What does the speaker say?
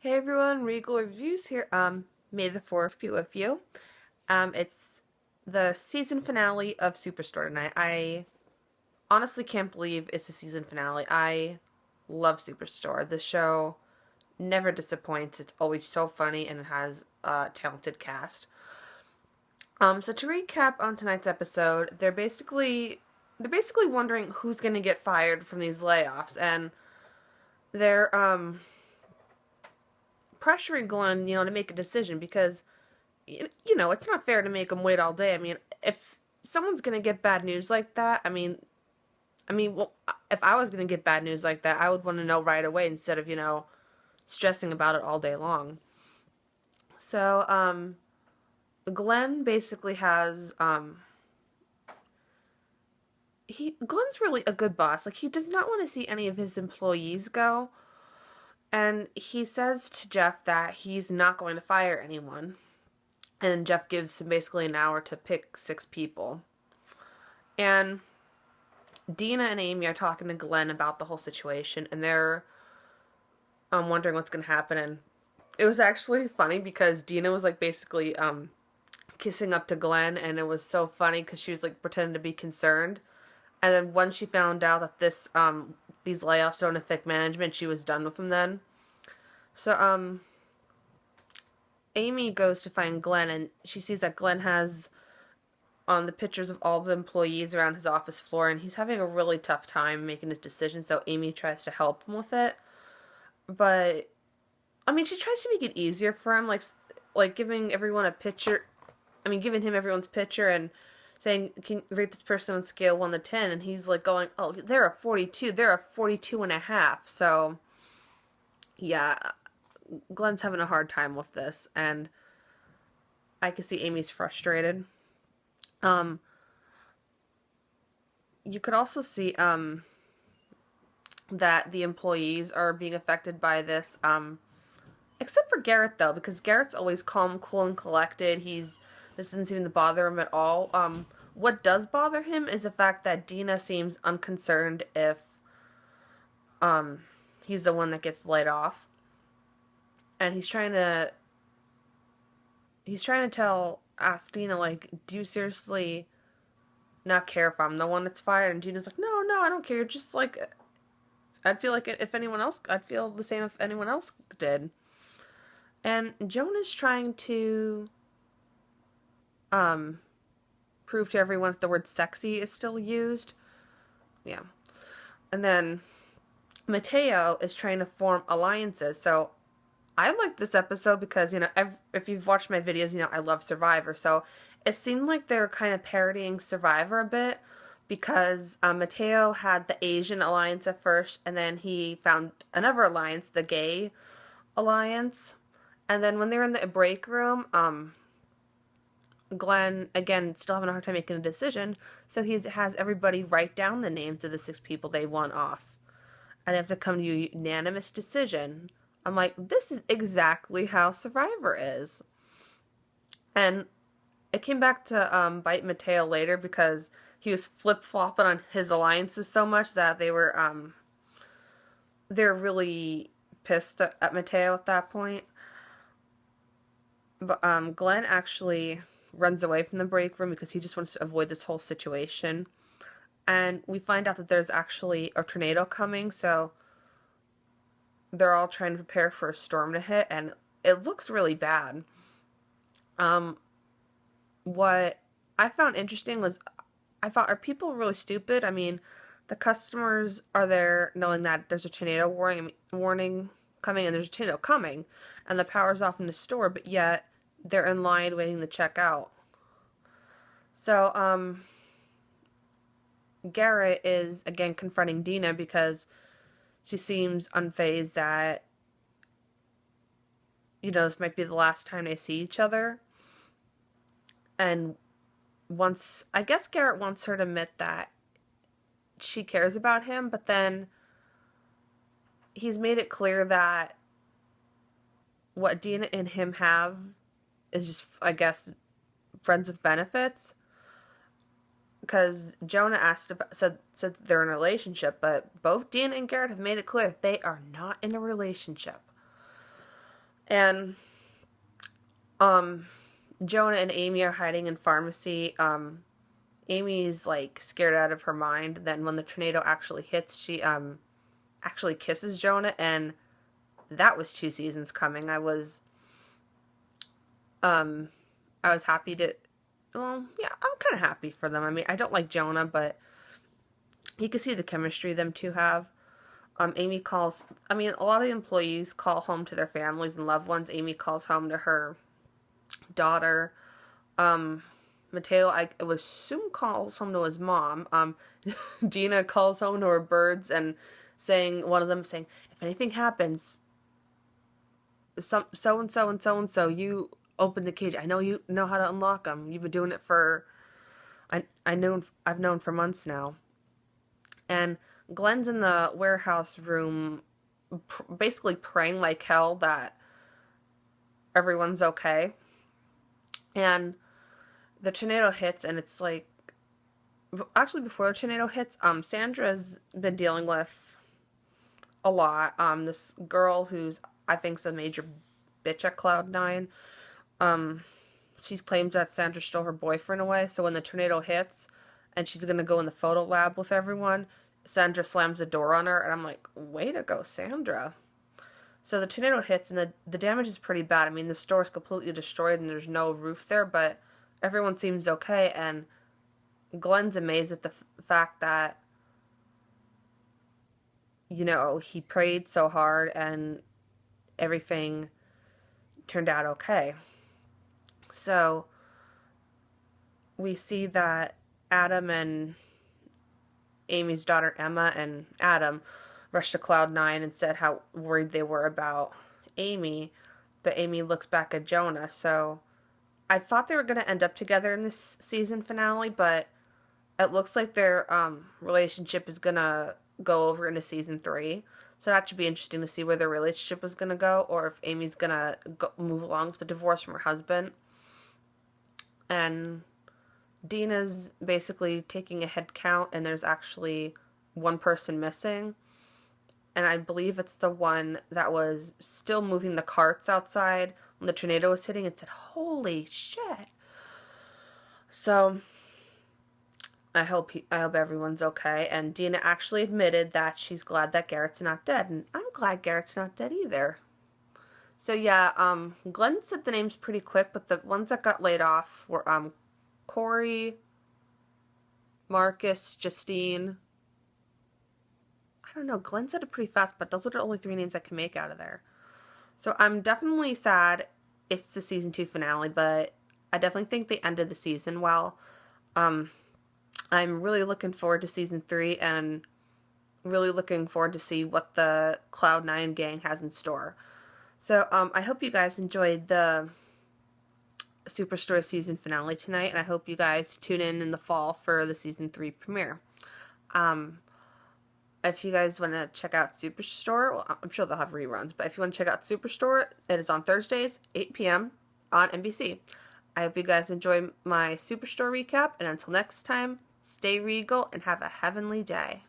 Hey everyone, Regal Reviews here. May the 4th be with you. It's the season finale of Superstore tonight. I honestly can't believe it's the season finale. I love Superstore. The show never disappoints. It's always so funny and it has a talented cast. So to recap on tonight's episode, they're basically wondering who's gonna get fired from these layoffs, and they're pressuring Glenn, to make a decision because it's not fair to make them wait all day. I mean, if someone's gonna get bad news like that, well, if I was gonna get bad news like that, I would want to know right away instead of stressing about it all day long. So, Glenn basically has Glenn's really a good boss. Like, he does not want to see any of his employees go, and he says to Jeff that he's not going to fire anyone. And Jeff gives him basically an hour to pick 6 people. And Dina and Amy are talking to Glenn about the whole situation, and they're wondering what's going to happen. And it was actually funny because Dina was like basically kissing up to Glenn, and it was so funny because she was like pretending to be concerned. And then once she found out that these layoffs don't affect management, she was done with them then. So Amy goes to find Glenn, and she sees that Glenn has on the pictures of all the employees around his office floor, and he's having a really tough time making a decision, so Amy tries to help him with it. But I mean, she tries to make it easier for him, like giving everyone a picture. I mean, giving him everyone's picture and saying, "Can you rate this person on a scale 1 to 10?" And he's like going, "Oh, they're a 42. They're a 42 and a half." So yeah, Glenn's having a hard time with this, and I can see Amy's frustrated. Um, you could also see that the employees are being affected by this. Except for Garrett though, because Garrett's always calm, cool, and collected. This doesn't seem to bother him at all. What does bother him is the fact that Dina seems unconcerned if um he's the one that gets laid off, and he's trying to ask Dina, like, do you seriously not care if I'm the one that's fired? And Dina's like, no, no, I don't care. Just like, I'd feel like if anyone else, I'd feel the same if anyone else did. And Jonah's trying to um prove to everyone that the word sexy is still used. Yeah. And then Mateo is trying to form alliances. So I like this episode because, if you've watched my videos, I love Survivor. So it seemed like they were kind of parodying Survivor a bit because Mateo had the Asian alliance at first, and then he found another alliance, the gay alliance. And then when they were in the break room, Glenn, again, still having a hard time making a decision, so he has everybody write down the names of the 6 people they want off. And they have to come to a unanimous decision. I'm like, this is exactly how Survivor is. And it came back to bite Mateo later because he was flip-flopping on his alliances so much that they're really pissed at Mateo at that point. But Glenn actually runs away from the break room because he just wants to avoid this whole situation. And we find out that there's actually a tornado coming, so they're all trying to prepare for a storm to hit, and it looks really bad. What I found interesting was, I thought, are people really stupid? I mean, the customers are there knowing that there's a tornado warning coming, and there's a tornado coming, and the power's off in the store, but yet they're in line waiting to check out. So, Garrett is again confronting Dina because she seems unfazed that, this might be the last time they see each other. And I guess Garrett wants her to admit that she cares about him, but then he's made it clear that what Dina and him have is just, I guess, friends with benefits. Because Jonah said they're in a relationship, but both Dina and Garrett have made it clear they are not in a relationship. And Jonah and Amy are hiding in pharmacy. Amy's like scared out of her mind. Then when the tornado actually hits, she actually kisses Jonah, and that was 2 seasons coming. Um I was happy to, well, yeah, I'm kind of happy for them. I mean, I don't like Jonah, but you can see the chemistry them two have. Amy calls, I mean, a lot of the employees call home to their families and loved ones. Amy calls home to her daughter. Mateo, I would assume, calls home to his mom. Gina calls home to her birds and one of them saying, if anything happens, so and so and so and so, you open the cage. I know you know how to unlock them. You've been doing it for, I've known for months now. And Glenn's in the warehouse room, basically praying like hell that everyone's okay. And the tornado hits, and it's like, actually before the tornado hits, Sandra's been dealing with a lot. This girl who's, I think's a major bitch at Cloud9. She claims that Sandra stole her boyfriend away. So when the tornado hits, and she's gonna go in the photo lab with everyone, Sandra slams the door on her, and I'm like, way to go, Sandra. So the tornado hits, and the damage is pretty bad. I mean, the store is completely destroyed, and there's no roof there, but everyone seems okay, and Glenn's amazed at the fact that, he prayed so hard, and everything turned out okay. So we see that Adam and Amy's daughter Emma and Adam rushed to Cloud9 and said how worried they were about Amy, but Amy looks back at Jonah. So I thought they were going to end up together in this season finale, but it looks like their relationship is going to go over into season 3. So that should be interesting to see where their relationship is going to go, or if Amy's going to move along with the divorce from her husband. And Dina's basically taking a head count, and there's actually one person missing. And I believe it's the one that was still moving the carts outside when the tornado was hitting. It said, holy shit. So I hope everyone's okay. And Dina actually admitted that she's glad that Garrett's not dead. And I'm glad Garrett's not dead either. So yeah, Glenn said the names pretty quick, but the ones that got laid off were Corey, Marcus, Justine. I don't know, Glenn said it pretty fast, but those are the only 3 names I can make out of there. So I'm definitely sad it's the season 2 finale, but I definitely think they ended the season well. I'm really looking forward to season 3, and really looking forward to see what the Cloud9 gang has in store. So I hope you guys enjoyed the Superstore season finale tonight, and I hope you guys tune in the fall for the season 3 premiere. If you guys want to check out Superstore, well, I'm sure they'll have reruns, but if you want to check out Superstore, it is on Thursdays, 8 p.m. on NBC. I hope you guys enjoy my Superstore recap, and until next time, stay regal and have a heavenly day.